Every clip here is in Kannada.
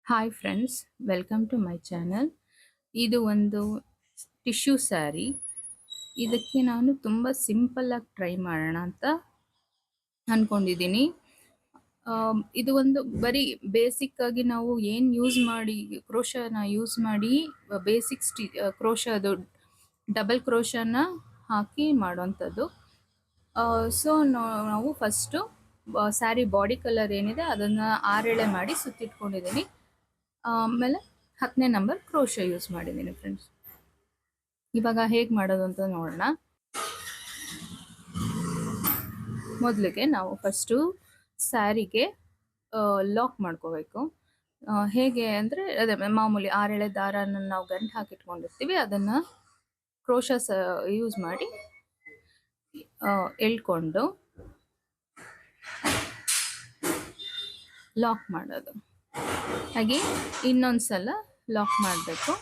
Hi friends, welcome to my channel. ಇದು ಒಂದು ಟಿಶ್ಯೂ ಸ್ಯಾರಿ. ಇದಕ್ಕೆ ನಾನು ತುಂಬ ಸಿಂಪಲ್ ಆಗಿ ಟ್ರೈ ಮಾಡೋಣ ಅಂತ ಅನ್ಕೊಂಡಿದ್ದೀನಿ. ಇದು ಒಂದು ಬರೀ ಬೇಸಿಕ್ ಆಗಿ ನಾವು ಏನು ಯೂಸ್ ಮಾಡಿ ಕ್ರೋಶನ ಯೂಸ್ ಮಾಡಿ ಬೇಸಿಕ್ ಕ್ರೋಶ ಅದು ಡಬಲ್ ಕ್ರೋಶನ ಹಾಕಿ ಮಾಡೋಂಥದ್ದು. ಸೊ ನಾವು ಫಸ್ಟು ಸ್ಯಾರಿ ಬಾಡಿ ಕಲರ್ ಏನಿದೆ ಅದನ್ನು ಆರೆಳೆ ಮಾಡಿ ಸುತ್ತಿಟ್ಕೊಂಡಿದ್ದೀನಿ. ಆಮೇಲೆ 10ನೇ ನಂಬರ್ ಕ್ರೋಶ ಯೂಸ್ ಮಾಡಿದ್ದೀನಿ ಫ್ರೆಂಡ್ಸ್. ಇವಾಗ ಹೇಗೆ ಮಾಡೋದು ಅಂತ ನೋಡೋಣ. ಮೊದಲಿಗೆ ನಾವು ಫಸ್ಟು ಸ್ಯಾರಿಗೆ ಲಾಕ್ ಮಾಡ್ಕೋಬೇಕು. ಹೇಗೆ ಅಂದರೆ ಅದೇ ಮಾಮೂಲಿ ಆರೆಳೆ ದಾರನ ನಾವು ಗಂಟು ಹಾಕಿಟ್ಕೊಂಡಿರ್ತೀವಿ, ಅದನ್ನು ಕ್ರೋಶ ಯೂಸ್ ಮಾಡಿ ಎಳ್ಕೊಂಡು ಲಾಕ್ ಮಾಡೋದು. ಹಾಗೆ ಇನ್ನೊಂದು ಸಲ ಲಾಕ್ ಮಾಡಬೇಕು.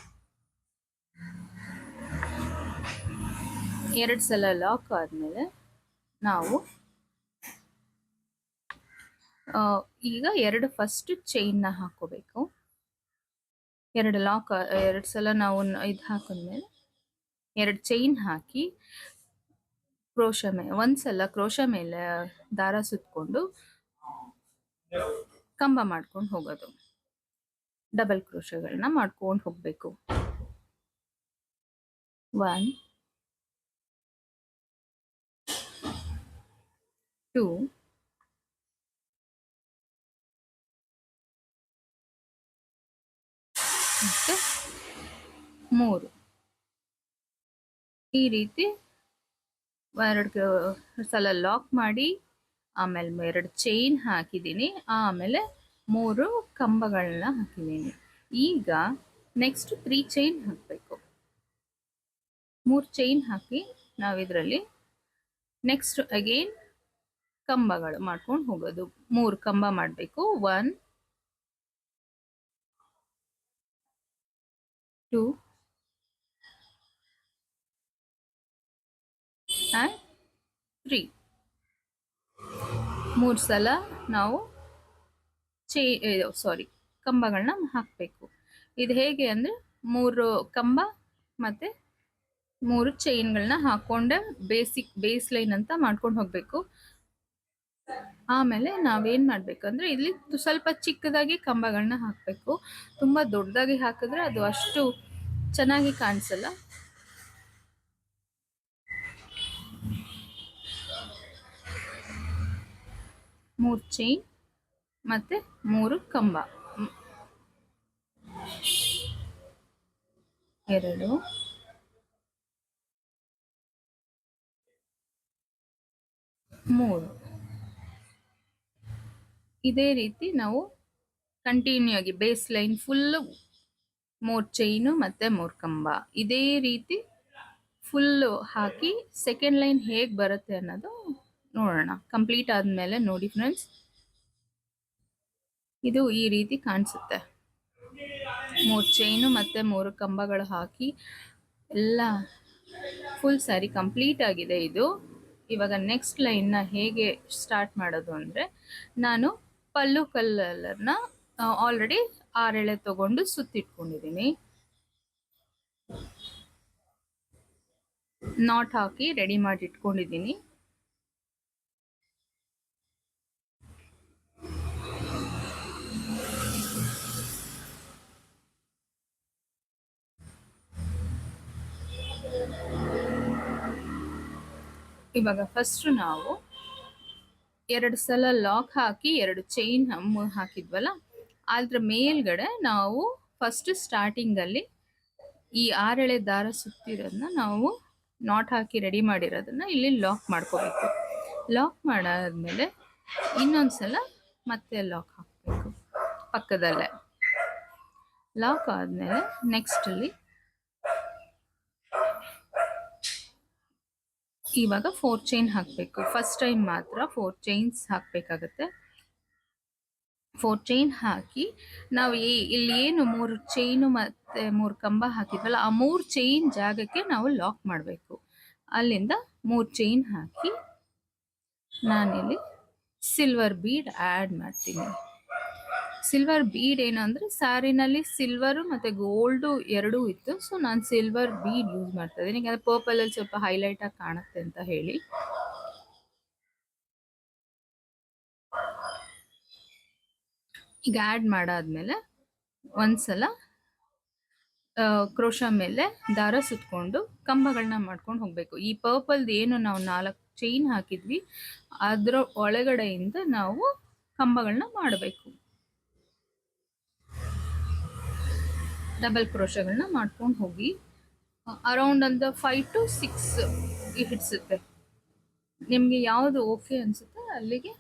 2 ಸಲ ಲಾಕ್ ಆದಮೇಲೆ ನಾವು ಈಗ 2 ಫಸ್ಟ್ ಚೈನ್ನ ಹಾಕೋಬೇಕು. 2 ಸಲ ನಾವು ಇದು ಹಾಕಿದ್ಮೇಲೆ 2 ಚೈನ್ ಹಾಕಿ ಕ್ರೋಶ ಮೇಲೆ ಒಂದ್ಸಲ ಕ್ರೋಶ ಮೇಲೆ ದಾರ ಸುತ್ತಕೊಂಡು ಕಂಬ ಮಾಡ್ಕೊಂಡು ಹೋಗೋದು. ಡಬಲ್ ಕ್ರೋಶಗಳನ್ನ ಮಾಡ್ಕೊಂಡು ಹೋಗ್ಬೇಕು. 1 2 ಮತ್ತೆ 3. ಈ ರೀತಿ 2 ಸಲ ಲಾಕ್ ಮಾಡಿ ಆಮೇಲೆ 2 ಚೈನ್ ಹಾಕಿದ್ದೀನಿ, ಆಮೇಲೆ 3 ಕಂಬಗಳನ್ನ ಹಾಕಿದ್ದೀನಿ. ಈಗ ನೆಕ್ಸ್ಟ್ 3 ಚೈನ್ ಹಾಕಬೇಕು. 3 ಚೈನ್ ಹಾಕಿ ನಾವಿದರಲ್ಲಿ ನೆಕ್ಸ್ಟ್ ಅಗೇನ್ ಕಂಬಗಳು ಮಾಡ್ಕೊಂಡು ಹೋಗೋದು. 3 ಕಂಬ ಮಾಡಬೇಕು. 1 2 and 3. 3 ಸಲ ನಾವು ಕಂಬಗಳನ್ನ ಹಾಕಬೇಕು. ಇದು ಹೇಗೆ ಅಂದರೆ 3 ಕಂಬ ಮತ್ತು 3 ಚೈನ್ಗಳನ್ನ ಹಾಕೊಂಡೆ ಬೇಸ್ ಲೈನ್ ಅಂತ ಮಾಡ್ಕೊಂಡು ಹೋಗಬೇಕು. ಆಮೇಲೆ ನಾವೇನು ಮಾಡಬೇಕಂದ್ರೆ ಇಲ್ಲಿ ಸ್ವಲ್ಪ ಚಿಕ್ಕದಾಗಿ ಕಂಬಗಳನ್ನ ಹಾಕಬೇಕು. ತುಂಬ ದೊಡ್ಡದಾಗಿ ಹಾಕಿದ್ರೆ ಅದು ಅಷ್ಟು ಚೆನ್ನಾಗಿ ಕಾಣಿಸಲ್ಲ. ಮೂರು ಚೈನ್ ಮತ್ತೆ 3 ಕಂಬ. 2 3. ಇದೇ ರೀತಿ ನಾವು ಕಂಟಿನ್ಯೂ ಆಗಿ ಬೇಸ್ ಲೈನ್ ಫುಲ್ಲು 3 ಚೈನು ಮತ್ತೆ 3 ಕಂಬ ಇದೇ ರೀತಿ ಫುಲ್ಲು ಹಾಕಿ ಸೆಕೆಂಡ್ ಲೈನ್ ಹೇಗೆ ಬರುತ್ತೆ ಅನ್ನೋದು ನೋಡೋಣ. ಕಂಪ್ಲೀಟ್ ಆದಮೇಲೆ ನೋಡಿ ಫ್ರೆಂಡ್ಸ್, ಇದು ಈ ರೀತಿ ಕಾಣಿಸುತ್ತೆ. 3 ಚೈನು ಮತ್ತೆ 3 ಕಂಬಗಳು ಹಾಕಿ ಎಲ್ಲ ಫುಲ್ ಸ್ಯಾರಿ ಕಂಪ್ಲೀಟ್ ಆಗಿದೆ ಇದು. ಇವಾಗ ನೆಕ್ಸ್ಟ್ ಲೈನ್ನ ಹೇಗೆ ಸ್ಟಾರ್ಟ್ ಮಾಡೋದು ಅಂದರೆ, ನಾನು ಪಲ್ಲು ಕಲರ್ನ ಆಲ್ರೆಡಿ 6 ಎಳೆ ತಗೊಂಡು ಸುತ್ತಿಟ್ಕೊಂಡಿದ್ದೀನಿ. ನಾಟ್ ಹಾಕಿ ರೆಡಿ ಮಾಡಿ ಇಟ್ಕೊಂಡಿದ್ದೀನಿ. ಇವಾಗ ಫಸ್ಟ್ ನಾವು 2 ಸಲ ಲಾಕ್ ಹಾಕಿ 2 ಚೈನ್ ಹಾಕಿದ್ವಲ್ಲ, ಅದ್ರ ಮೇಲ್ಗಡೆ ನಾವು ಫಸ್ಟ್ ಸ್ಟಾರ್ಟಿಂಗಲ್ಲಿ ಈ 6 ಎಳೆ ದಾರ ಸುತ್ತಿರೋದನ್ನ ನಾವು ನಾಟ್ ಹಾಕಿ ರೆಡಿ ಮಾಡಿರೋದನ್ನ ಇಲ್ಲಿ ಲಾಕ್ ಮಾಡ್ಕೋಬೇಕು. ಲಾಕ್ ಮಾಡಾದ್ಮೇಲೆ ಇನ್ನೊಂದ್ಸಲ ಮತ್ತೆ ಲಾಕ್ ಹಾಕಬೇಕು ಪಕ್ಕದಲ್ಲೇ. ಲಾಕ್ ಆದಮೇಲೆ ನೆಕ್ಸ್ಟಲ್ಲಿ ಇವಾಗ 4 ಚೈನ್ ಹಾಕಬೇಕು. ಫಸ್ಟ್ ಟೈಮ್ ಮಾತ್ರ 4 ಚೈನ್ಸ್ ಹಾಕಬೇಕಾಗತ್ತೆ. 4 ಚೈನ್ ಹಾಕಿ ನಾವು ಇಲ್ಲಿ ಏನು 3 ಚೈನು ಮತ್ತು 3 ಕಂಬ ಹಾಕಿದ್ವಲ್ಲ, ಆ 3 ಚೈನ್ ಜಾಗಕ್ಕೆ ನಾವು ಲಾಕ್ ಮಾಡಬೇಕು. ಅಲ್ಲಿಂದ 3 ಚೈನ್ ಹಾಕಿ ನಾನಿಲ್ಲಿ ಸಿಲ್ವರ್ ಬೀಡ್ ಆ್ಯಡ್ ಮಾಡ್ತೀನಿ. ಸಿಲ್ವರ್ ಬೀಡ್ ಏನು ಅಂದರೆ ಸ್ಯಾರಿನಲ್ಲಿ ಸಿಲ್ವರು ಮತ್ತು ಗೋಲ್ಡು ಎರಡೂ ಇತ್ತು. ಸೊ ನಾನು ಸಿಲ್ವರ್ ಬೀಡ್ ಯೂಸ್ ಮಾಡ್ತಾ ಇದ್ದೀನಿ. ಈಗ ಪರ್ಪಲಲ್ಲಿ ಸ್ವಲ್ಪ ಹೈಲೈಟಾಗಿ ಕಾಣುತ್ತೆ ಅಂತ ಹೇಳಿ. ಈಗ ಆ್ಯಡ್ ಮಾಡಾದ್ಮೇಲೆ ಒಂದ್ಸಲ ಕ್ರೋಶ ಮೇಲೆ ದಾರ ಸುತ್ಕೊಂಡು ಕಂಬಗಳನ್ನ ಮಾಡ್ಕೊಂಡು ಹೋಗಬೇಕು. ಈ ಪರ್ಪಲ್ದು ಏನು ನಾವು 4 ಚೈನ್ ಹಾಕಿದ್ವಿ ಅದರ ಒಳಗಡೆಯಿಂದ ನಾವು ಕಂಬಗಳನ್ನ ಮಾಡಬೇಕು. ಡಬಲ್ ಕ್ರೋಶಗಳನ್ನ ಮಾಡ್ಕೊಂಡು ಹೋಗಿ ಅರೌಂಡ್ ಒಂದು 5 to 6 ಹಿಡಿಸುತ್ತೆ. ನಿಮಗೆ ಯಾವುದು ಓಕೆ ಅನಿಸುತ್ತೆ ಅಲ್ಲಿಗೆ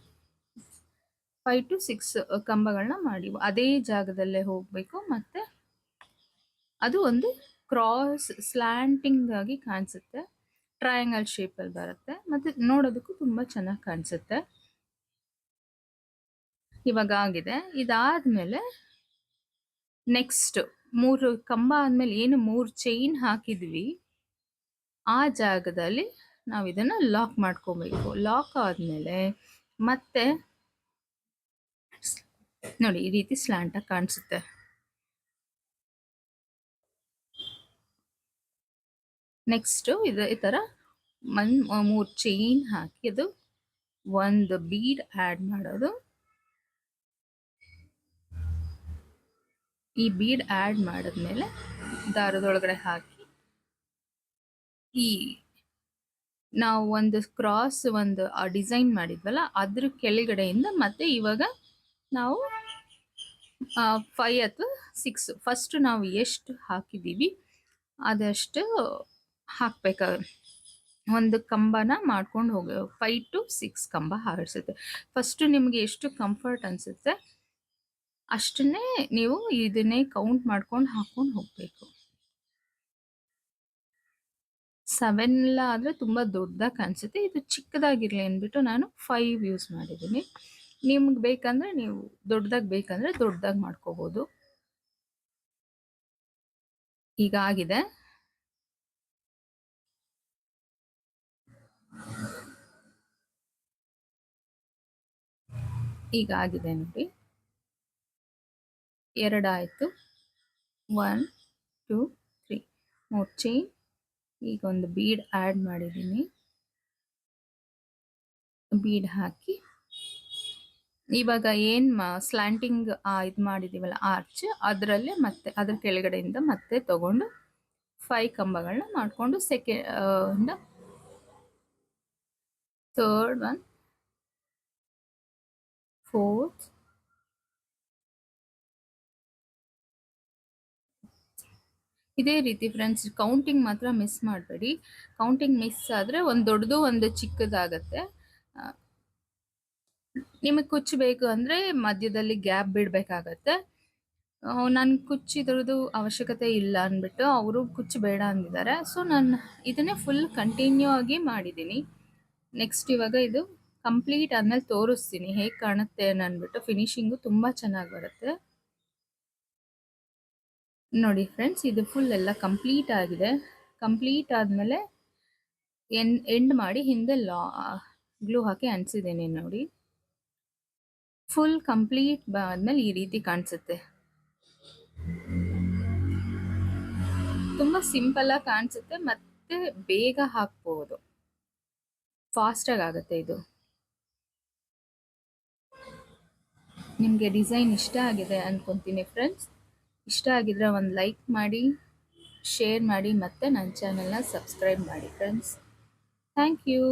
5 to 6 ಕಂಬಗಳನ್ನ ಮಾಡಿ ಅದೇ ಜಾಗದಲ್ಲೇ ಹೋಗಬೇಕು. ಮತ್ತು ಅದು ಒಂದು ಕ್ರಾಸ್ ಸ್ಲ್ಯಾಂಟಿಂಗ್ ಆಗಿ ಕಾಣಿಸುತ್ತೆ, ಟ್ರಯಾಂಗಲ್ ಶೇಪಲ್ಲಿ ಬರುತ್ತೆ ಮತ್ತು ನೋಡೋದಕ್ಕೂ ತುಂಬ ಚೆನ್ನಾಗಿ ಕಾಣಿಸುತ್ತೆ. ಇವಾಗ ಆಗಿದೆ. ಇದಾದಮೇಲೆ ನೆಕ್ಸ್ಟ್ 3 ಕಂಬ ಆದಮೇಲೆ ಏನು 3 ಚೈನ್ ಹಾಕಿದ್ವಿ ಆ ಜಾಗದಲ್ಲಿ ನಾವು ಇದನ್ನು ಲಾಕ್ ಮಾಡ್ಕೋಬೇಕು. ಲಾಕ್ ಆದಮೇಲೆ ಮತ್ತೆ ನೋಡಿ ಈ ರೀತಿ ಸ್ಲ್ಯಾಂಟಾಗಿ ಕಾಣಿಸುತ್ತೆ. ನೆಕ್ಸ್ಟು ಈ ಥರ 3 ಚೈನ್ ಹಾಕಿ ಅದು ಒಂದು ಬೀಡ್ ಆ್ಯಡ್ ಮಾಡೋದು. ಈ ಬೀಡ್ ಆ್ಯಡ್ ಮಾಡಿದ್ಮೇಲೆ ದಾರದೊಳಗಡೆ ಹಾಕಿ ಈ ನಾವು ಒಂದು ಕ್ರಾಸ್ ಒಂದು ಡಿಸೈನ್ ಮಾಡಿದ್ವಲ್ಲ ಅದ್ರ ಕೆಳಗಡೆಯಿಂದ ಮತ್ತೆ ಇವಾಗ ನಾವು 5 ಅಥವಾ 6 ಫಸ್ಟ್ ನಾವು ಎಷ್ಟು ಹಾಕಿದ್ದೀವಿ ಅದಷ್ಟು ಹಾಕಬೇಕಾಗುತ್ತೆ. ಒಂದು ಕಂಬನ ಮಾಡ್ಕೊಂಡು ಹೋಗಿ 5 to 6 ಕಂಬ ಹಾರಿಸುತ್ತೆ. ಫಸ್ಟು ನಿಮಗೆ ಎಷ್ಟು ಕಂಫರ್ಟ್ ಅನಿಸುತ್ತೆ ಅಷ್ಟನ್ನೇ ನೀವು ಇದನ್ನೇ ಕೌಂಟ್ ಮಾಡ್ಕೊಂಡು ಹಾಕ್ಕೊಂಡು ಹೋಗಬೇಕು. 7 ಎಲ್ಲ ಆದರೆ ತುಂಬ ದೊಡ್ಡದಾಗಿ ಕಾಣಿಸುತ್ತೆ. ಇದು ಚಿಕ್ಕದಾಗಿರಲಿ ಅಂದ್ಬಿಟ್ಟು ನಾನು 5 ಯೂಸ್ ಮಾಡಿದ್ದೀನಿ. ನಿಮ್ಗೆ ಬೇಕಂದರೆ ನೀವು ದೊಡ್ಡದಾಗಿ ಬೇಕಂದರೆ ದೊಡ್ಡದಾಗಿ ಮಾಡ್ಕೋಬೋದು. ಈಗ ಆಗಿದೆ. ಈಗ ಆಗಿದೆ ನೋಡಿ, 2 ಆಯಿತು. 1 2 3 3 ಚೈನ್. ಈಗ ಒಂದು ಬೀಡ್ ಆ್ಯಡ್ ಮಾಡಿದ್ದೀನಿ. ಬೀಡ್ ಹಾಕಿ ಇವಾಗ ಏನು ಸ್ಲ್ಯಾಂಟಿಂಗ್ ಇದು ಮಾಡಿದ್ದೀವಲ್ಲ ಆರ್ಚ್ ಅದರಲ್ಲೇ ಮತ್ತೆ ಅದ್ರ ಕೆಳಗಡೆಯಿಂದ ಮತ್ತೆ ತಗೊಂಡು 5 ಕಂಬಗಳನ್ನ ಮಾಡಿಕೊಂಡು ಥರ್ಡ್ ಒನ್, ಫೋರ್ತ್, ಇದೇ ರೀತಿ ಫ್ರೆಂಡ್ಸ್. ಕೌಂಟಿಂಗ್ ಮಾತ್ರ ಮಿಸ್ ಮಾಡಬೇಡಿ. ಕೌಂಟಿಂಗ್ ಮಿಸ್ ಆದರೆ ಒಂದು ದೊಡ್ಡದು ಒಂದು ಚಿಕ್ಕದಾಗತ್ತೆ. ನಿಮಗೆ ಕುಚ್ಚು ಬೇಕು ಅಂದರೆ ಮಧ್ಯದಲ್ಲಿ ಗ್ಯಾಪ್ ಬಿಡಬೇಕಾಗತ್ತೆ. ನಾನು ಕುಚ್ಚಿದ್ರದ್ದು ಅವಶ್ಯಕತೆ ಇಲ್ಲ ಅಂದ್ಬಿಟ್ಟು ಅವರು ಕುಚ್ಚು ಬೇಡ ಅಂದಿದ್ದಾರೆ. ಸೊ ನಾನು ಇದನ್ನೇ ಫುಲ್ ಕಂಟಿನ್ಯೂ ಆಗಿ ಮಾಡಿದ್ದೀನಿ. ನೆಕ್ಸ್ಟ್ ಇವಾಗ ಇದು ಕಂಪ್ಲೀಟ್ ಆದಮೇಲೆ ತೋರಿಸ್ತೀನಿ ಹೇಗೆ ಕಾಣುತ್ತೆ ಅಂದ್ಬಿಟ್ಟು. ಫಿನಿಶಿಂಗು ತುಂಬ ಚೆನ್ನಾಗಿ ಬರುತ್ತೆ ನೋಡಿ ಫ್ರೆಂಡ್ಸ್. ಇದು ಫುಲ್ ಎಲ್ಲ ಕಂಪ್ಲೀಟ್ ಆಗಿದೆ. ಕಂಪ್ಲೀಟ್ ಆದಮೇಲೆ ಎಂಡ್ ಮಾಡಿ ಹಿಂದೆ ಗ್ಲೂ ಹಾಕಿ ಅಂಟಿಸಿದ್ದೀನಿ ನೋಡಿ. ಫುಲ್ ಕಂಪ್ಲೀಟ್ ಆದ್ಮೇಲೆ ಈ ರೀತಿ ಕಾಣಿಸುತ್ತೆ. ತುಂಬ ಸಿಂಪಲ್ಲಾಗಿ ಕಾಣಿಸುತ್ತೆ ಮತ್ತೆ ಬೇಗ ಹಾಕ್ಬೋದು, ಫಾಸ್ಟಾಗಿ ಆಗುತ್ತೆ ಇದು. ನಿಮಗೆ ಡಿಸೈನ್ ಇಷ್ಟ ಆಗಿದೆ ಅನ್ಕೊತೀನಿ ಫ್ರೆಂಡ್ಸ್. ಇಷ್ಟ ಆಗಿದ್ರೆ ಒಂದು ಲೈಕ್ ಮಾಡಿ, ಶೇರ್ ಮಾಡಿ, ಮತ್ತು ನನ್ನ ಚಾನಲ್ನ ಸಬ್ಸ್ಕ್ರೈಬ್ ಮಾಡಿ ಫ್ರೆಂಡ್ಸ್. Thank you.